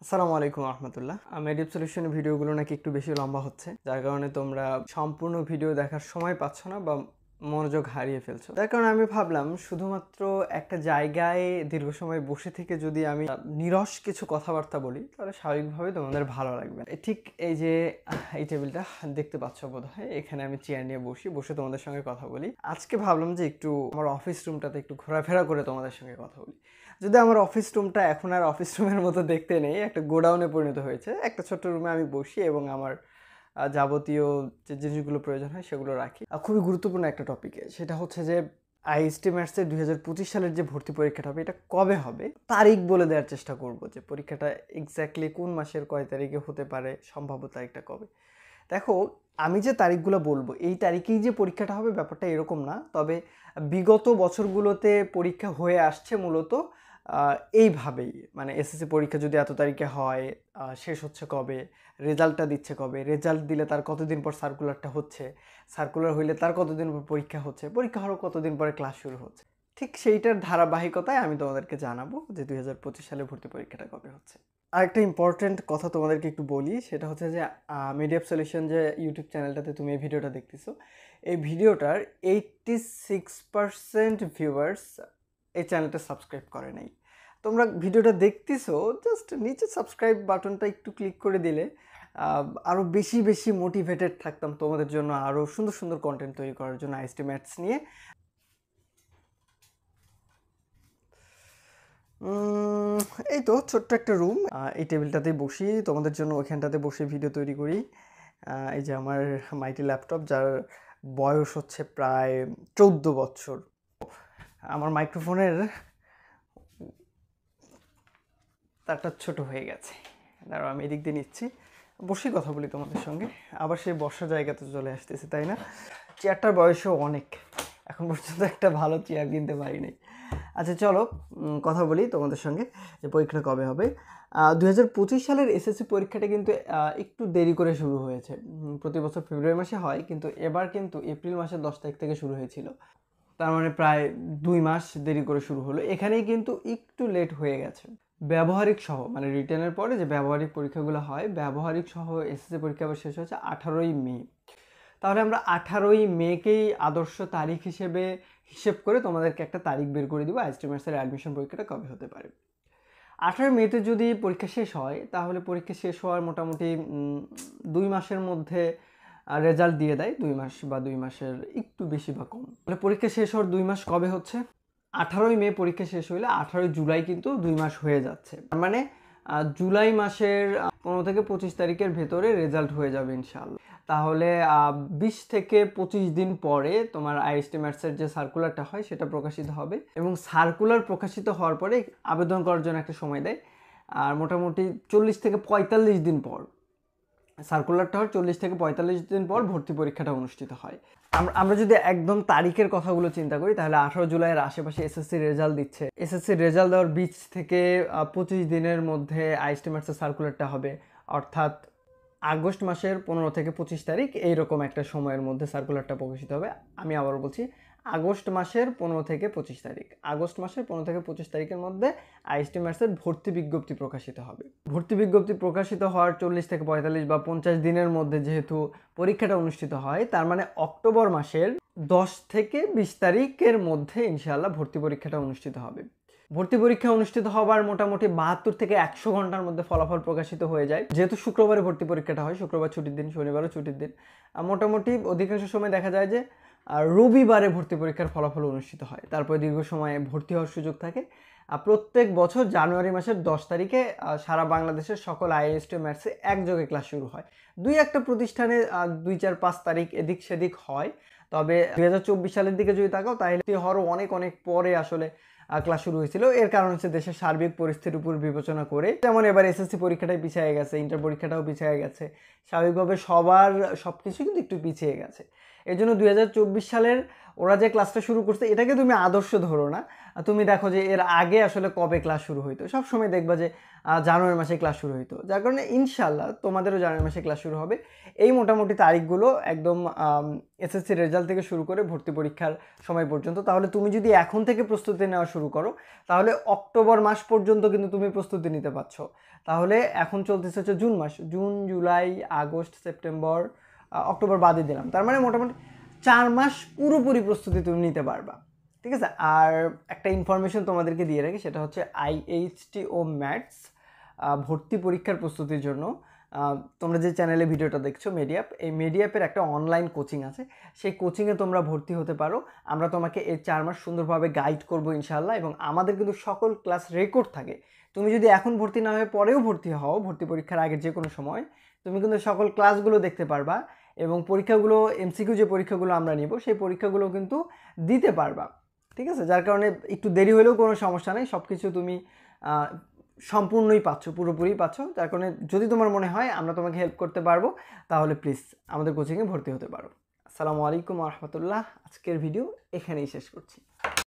আসসালামু আলাইকুম রহমতুল্লাহ। মেডিপ সলিউশনের ভিডিওগুলো নাকি একটু বেশি লম্বা হচ্ছে, যার কারণে তোমরা সম্পূর্ণ ভিডিও দেখার সময় পাচ্ছ না বা মনোযোগ হারিয়ে ফেলছো। তার কারণে আমি ভাবলাম শুধুমাত্র একটা জায়গায় দীর্ঘ সময় বসে থেকে যদি আমি নিরস কিছু কথাবার্তা বলি তাহলে স্বাভাবিকভাবে তোমাদের ভালো লাগবে। ঠিক এই যে এই টেবিলটা দেখতে পাচ্ছ বোধহয়, এখানে আমি চেয়ার নিয়ে বসে তোমাদের সঙ্গে কথা বলি। আজকে ভাবলাম যে একটু আমার অফিস রুমটাতে একটু ঘোরাফেরা করে তোমাদের সঙ্গে কথা বলি। যদি আমার অফিস রুমটা এখন আর অফিস রুমের মতো দেখতে নেই, একটা গোডাউনে পরিণত হয়েছে। একটা ছোট্ট রুমে আমি বসি এবং আমার যাবতীয় যে জিনিসগুলো প্রয়োজন হয় সেগুলো রাখি। খুবই গুরুত্বপূর্ণ একটা টপিকে, সেটা হচ্ছে যে আইএসটি ম্যাথসের 2025 সালের যে ভর্তি পরীক্ষাটা হবে এটা কবে হবে, তারিখ বলে দেওয়ার চেষ্টা করব যে পরীক্ষাটা এক্স্যাক্টলি কোন মাসের কয় তারিখে হতে পারে, সম্ভাব্য তারিখটা কবে। দেখো, আমি যে তারিখগুলো বলবো এই তারিখেই যে পরীক্ষাটা হবে ব্যাপারটা এরকম না। তবে বিগত বছরগুলোতে পরীক্ষা হয়ে আসছে মূলত এইভাবেই, মানে এসএসসি পরীক্ষা যদি এত তারিখে হয়, শেষ হচ্ছে কবে, রেজাল্টটা দিচ্ছে কবে, রেজাল্ট দিলে তার কতদিন পর সার্কুলারটা হচ্ছে, সার্কুলার হইলে তার কতদিন পর পরীক্ষা হচ্ছে, পরীক্ষা হওয়ার কতদিন পরে ক্লাস শুরু হচ্ছে। ঠিক সেইটার ধারাবাহিকতায় আমি তোমাদেরকে জানাবো যে 2025 সালে ভর্তি পরীক্ষাটা কবে হচ্ছে। আরেকটা ইম্পর্টেন্ট কথা তোমাদেরকে একটু বলি, সেটা হচ্ছে যে মিডিয়াপ সলিউশন যে ইউটিউব চ্যানেলটাতে তুমি এই ভিডিওটা দেখতেছো, এই ভিডিওটার 86% ভিউয়ার্স এই চ্যানেলটা সাবস্ক্রাইব করে নাই। তোমরা ভিডিওটা দেখতেছো, জাস্ট নিচে সাবস্ক্রাইব বাটনটা একটু ক্লিক করে দিলে আরও বেশি বেশি মোটিভেটেড থাকতাম তোমাদের জন্য আরও সুন্দর সুন্দর কন্টেন্ট তৈরি করার জন্য আইএসটি ম্যাথস নিয়ে। এই তো ছোট্ট একটা রুম, এই টেবিলটাতেই বসি তোমাদের জন্য, ওইখানটাতে বসে ভিডিও তৈরি করি। এই যে আমার মাইটি ল্যাপটপ, যার বয়স হচ্ছে প্রায় 14 বছর। আমার মাইক্রোফোনের তারটা ছোট হয়ে গেছে, দাঁড়াও আমি এদিক দিয়ে নিচ্ছি, বসেই কথা বলি তোমাদের সঙ্গে। আবার সেই বসার জায়গাতে চলে আসতেছে, তাই না? চেয়ারটার বয়সও অনেক, এখন পর্যন্ত একটা ভালো চেয়ার কিনতে পারিনি। আচ্ছা চলো কথা বলি তোমাদের সঙ্গে যে পরীক্ষাটা কবে হবে। 2025 সালের এসএসসি পরীক্ষাটা কিন্তু একটু দেরি করে শুরু হয়েছে। প্রতি বছর ফেব্রুয়ারি মাসে হয়, কিন্তু এবার কিন্তু এপ্রিল মাসের 10 তারিখ থেকে শুরু হয়েছিল। তার মানে প্রায় 2 মাস দেরি করে শুরু হলো। এখানেই কিন্তু একটু লেট হয়ে গেছে। ব্যবহারিক সহ, মানে রিটেনের পরে যে ব্যবহারিক পরীক্ষাগুলো হয়, ব্যবহারিক সহ এসএসসি পরীক্ষা আবার শেষ হয়েছে 18ই মে। তাহলে আমরা 18ই মেকেই আদর্শ তারিখ হিসেবে হিসেব করে তোমাদেরকে একটা তারিখ বের করে দিব আইএসটি ম্যাথসের অ্যাডমিশন পরীক্ষাটা কবে হতে পারে। 18 মেতে যদি পরীক্ষা শেষ হয় তাহলে পরীক্ষা শেষ হওয়ার মোটামুটি 2 মাসের মধ্যে রেজাল্ট দিয়ে দেয়, 2 মাস বা 2 মাসের একটু বেশি বা কম। তাহলে পরীক্ষা শেষ হওয়ার 2 মাস কবে হচ্ছে? 18ই মে পরীক্ষা শেষ হইলে 18ই জুলাই কিন্তু 2 মাস হয়ে যাচ্ছে। তার মানে জুলাই মাসের 15 থেকে 25 তারিখের ভেতরে রেজাল্ট হয়ে যাবে ইনশাআল্লাহ। তাহলে 20 থেকে 25 দিন পরে তোমার আইএসটি ম্যাথসের যে সার্কুলারটা হয় সেটা প্রকাশিত হবে, এবং সার্কুলার প্রকাশিত হওয়ার পরে আবেদন করার জন্য একটা সময় দেয়। আর মোটামুটি 40 থেকে 45 দিন পর, সার্কুলারটা হওয়ার 40 থেকে 45 দিন পর ভর্তি পরীক্ষাটা অনুষ্ঠিত হয়। আমরা যদি একদম তারিখের কথাগুলো চিন্তা করি তাহলে 18 জুলাইয়ের আশেপাশে এসএসসি রেজাল্ট দিচ্ছে। এসএসসি রেজাল্ট দেওয়ার 20 থেকে 25 দিনের মধ্যে আইএসটি ম্যাথসের সার্কুলারটা হবে, অর্থাৎ আগস্ট মাসের 15 থেকে 25 তারিখ এইরকম একটা সময়ের মধ্যে সার্কুলারটা প্রকাশিত হবে। আমি আবারও বলছি, আগস্ট মাসের 15 থেকে 25 তারিখ, আগস্ট মাসের 15 থেকে 25 তারিখের মধ্যে আইএসটি ম্যাথসের ভর্তি বিজ্ঞপ্তি প্রকাশিত হবে। ভর্তি বিজ্ঞপ্তি প্রকাশিত হওয়ার 40 থেকে 45 বা 50 দিনের মধ্যে যেহেতু পরীক্ষাটা অনুষ্ঠিত হয়, তার মানে অক্টোবর মাসের 10 থেকে 20 তারিখের মধ্যে ইনশাআল্লাহ ভর্তি পরীক্ষাটা অনুষ্ঠিত হবে। ভর্তি পরীক্ষা অনুষ্ঠিত হবার মোটামুটি 72 থেকে 100 ঘন্টার মধ্যে ফলাফল প্রকাশিত হয়ে যায়। যেহেতু শুক্রবারে ভর্তি পরীক্ষাটা হয়, শুক্রবার ছুটির দিন, শনিবারও ছুটির দিন, মোটামুটি অধিকাংশ সময় দেখা যায় যে রবিবারে ভর্তি পরীক্ষার ফলাফল অনুষ্ঠিত হয়। তারপরে দীর্ঘ সময় ভর্তি হওয়ার সুযোগ থাকে। প্রত্যেক বছর জানুয়ারি মাসের 10 তারিখে সারা বাংলাদেশের সকল আইএসটি ম্যাথসে একযোগে ক্লাস শুরু হয়। 2-1টা প্রতিষ্ঠানে 2-4-5 তারিখ এদিক সেদিক হয়। তবে 2024 সালের দিকে যদি তাকাও তাহলে হওয়ারও অনেক অনেক পরে আসলে ক্লাস শুরু হয়েছিল। এর কারণ হচ্ছে দেশের সার্বিক পরিস্থিতির উপর বিবেচনা করে, যেমন এবার এসএসসি পরীক্ষাটাই পিছিয়ে গেছে, ইন্টার পরীক্ষাটাও পিছিয়ে গেছে, স্বাভাবিকভাবে সবার সব কিছু কিন্তু একটু পিছিয়ে গেছে। এই জন্য 2024 সালের ওরা যে ক্লাসটা শুরু করছে এটাকে তুমি আদর্শ ধরো না, তুমি দেখো যে এর আগে আসলে কবে ক্লাস শুরু হইতো, সবসময় দেখবা যে জানুয়ারি মাসে ক্লাস শুরু হইতো, যার কারণে ইনশাল্লাহ তোমাদেরও জানুয়ারি মাসে ক্লাস শুরু হবে। এই মোটামুটি তারিখগুলো একদম এসএসসি রেজাল্ট থেকে শুরু করে ভর্তি পরীক্ষার সময় পর্যন্ত। তাহলে তুমি যদি এখন থেকে প্রস্তুতি নেওয়া শুরু করো তাহলে অক্টোবর মাস পর্যন্ত কিন্তু তুমি প্রস্তুতি নিতে পারছো। তাহলে এখন চলতেছে হচ্ছে জুন মাস, June July August September October বাদে দিলাম, তার মানে মোটামুটি 4 মাস পুরোপুরি প্রস্তুতি তুমি নিতে পারবা। ঠিক আছে, আর একটা ইনফরমেশন তোমাদেরকে দিয়ে রাখি, সেটা হচ্ছে IHTO ম্যাথস ভর্তি পরীক্ষার প্রস্তুতির জন্য তোমরা যে চ্যানেলে ভিডিওটা দেখছো মেডিয়াপ, এই মেডিয়াপের একটা অনলাইন কোচিং আছে, সেই কোচিংয়ে তোমরা ভর্তি হতে পারো। আমরা তোমাকে এই 4 মাস সুন্দরভাবে গাইড করবো ইনশাআল্লাহ, এবং আমাদের কিন্তু সকল ক্লাস রেকর্ড থাকে। তুমি যদি এখন ভর্তি না হয়ে পরেও ভর্তি হও ভর্তি পরীক্ষার আগের যে কোনো সময়, তুমি কিন্তু সকল ক্লাসগুলো দেখতে পারবা, এবং পরীক্ষাগুলো MCQ যে পরীক্ষাগুলো আমরা নিব সেই পরীক্ষাগুলো কিন্তু দিতে পারবা। ঠিক আছে, যার কারণে একটু দেরি হলেও কোনো সমস্যা নেই, সব কিছু তুমি সম্পূর্ণই পাচ্ছ, পুরোপুরি পাচ্ছ। যার কারণে যদি তোমার মনে হয় আমরা তোমাকে হেল্প করতে পারবো তাহলে প্লিজ আমাদের কোচিংয়ে ভর্তি হতে পারো। আসসালামু আলাইকুম ওয়া রাহমাতুল্লাহ। আজকের ভিডিও এখানেই শেষ করছি।